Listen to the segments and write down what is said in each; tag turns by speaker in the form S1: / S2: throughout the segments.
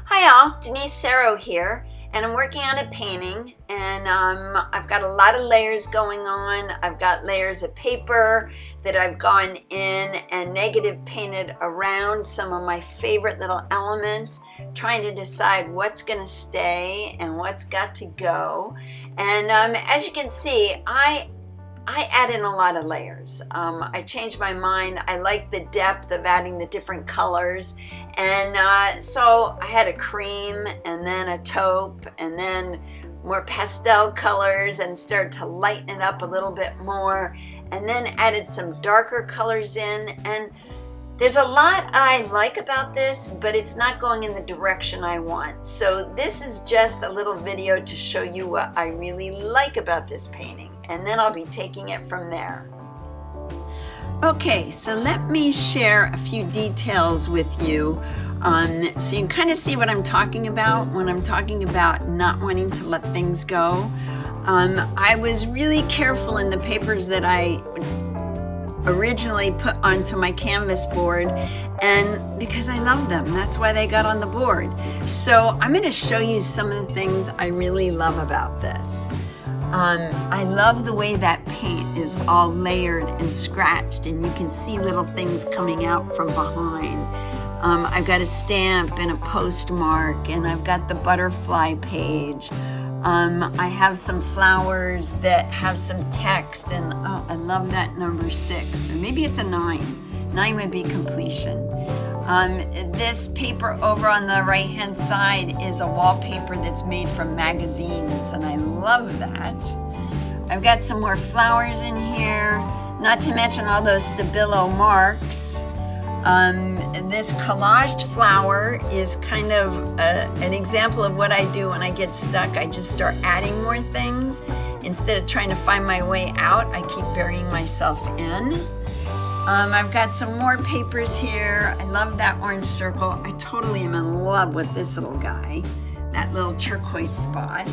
S1: Hi all, Denise Saro here, and I'm working on a painting, and I've got a lot of layers going on. I've got layers of paper that I've gone in and negative painted around some of my favorite little elements, trying to decide what's going to stay and what's got to go. And as you can see, I add in a lot of layers. I changed my mind. I like the depth of adding the different colors. And so I had a cream and then a taupe and then more pastel colors and started to lighten it up a little bit more and then added some darker colors in. And there's a lot I like about this, but it's not going in the direction I want. So this is just a little video to show you what I really like about this painting. And then I'll be taking it from there. Okay, so let me share a few details with you so you can kind of see what I'm talking about when I'm talking about not wanting to let things go. I was really careful in the papers that I originally put onto my canvas board, and because I love them, that's why they got on the board. So I'm going to show you some of the things I really love about this. I love the way that paint is all layered and scratched, and you can see little things coming out from behind. I've got a stamp and a postmark, and I've got the butterfly page. I have some flowers that have some text, and oh, I love that number 6, or maybe it's a 9. 9 would be completion. This paper over on the right hand side is a wallpaper that's made from magazines, and I love that. I've got some more flowers in here, not to mention all those Stabilo marks. This collaged flower is kind of an example of what I do when I get stuck. I just start adding more things. Instead of trying to find my way out, I keep burying myself in. I've got some more papers here. I love that orange circle. I totally am in love with this little guy, that little turquoise spot.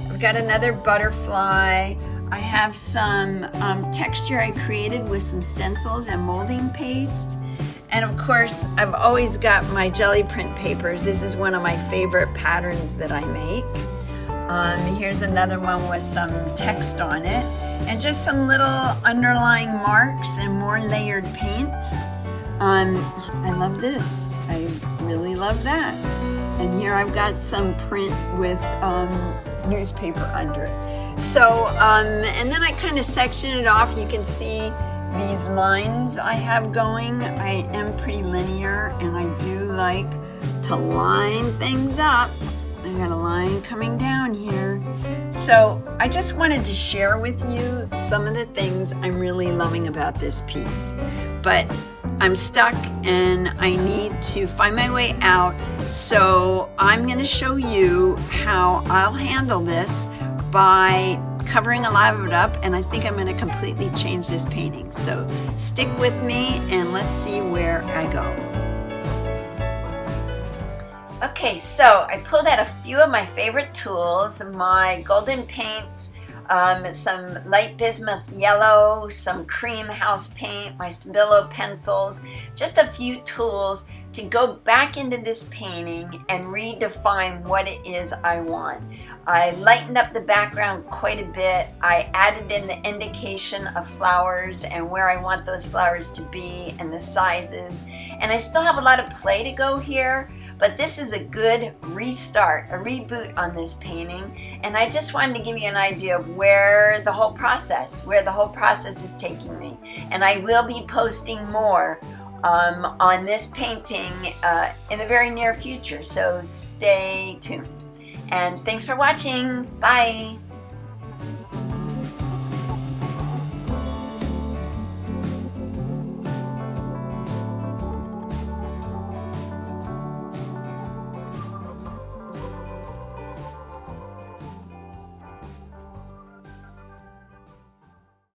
S1: I've got another butterfly. I have some texture I created with some stencils and molding paste. And of course, I've always got my jelly print papers. This is one of my favorite patterns that I make. Here's another one with some text on it. And just some little underlying marks and more layered paint. I love this. I really love that. And here I've got some print with newspaper under it. So, and then I kind of section it off. You can see these lines I have going. I am pretty linear, and I do like to line things up. I got a line coming down here. So I just wanted to share with you some of the things I'm really loving about this piece. But I'm stuck and I need to find my way out. So I'm going to show you how I'll handle this by covering a lot of it up, and I think I'm going to completely change this painting. So stick with me and let's see where I go. Okay, so I pulled out a few of my favorite tools, my golden paints, some light bismuth yellow, some cream house paint, my Stabilo pencils, just a few tools to go back into this painting and redefine what it is I want. I lightened up the background quite a bit. I added in the indication of flowers and where I want those flowers to be and the sizes. And I still have a lot of play to go here, but this is a good restart, a reboot on this painting. And I just wanted to give you an idea of where the whole process is taking me. And I will be posting more on this painting in the very near future, so stay tuned. And thanks for watching. Bye.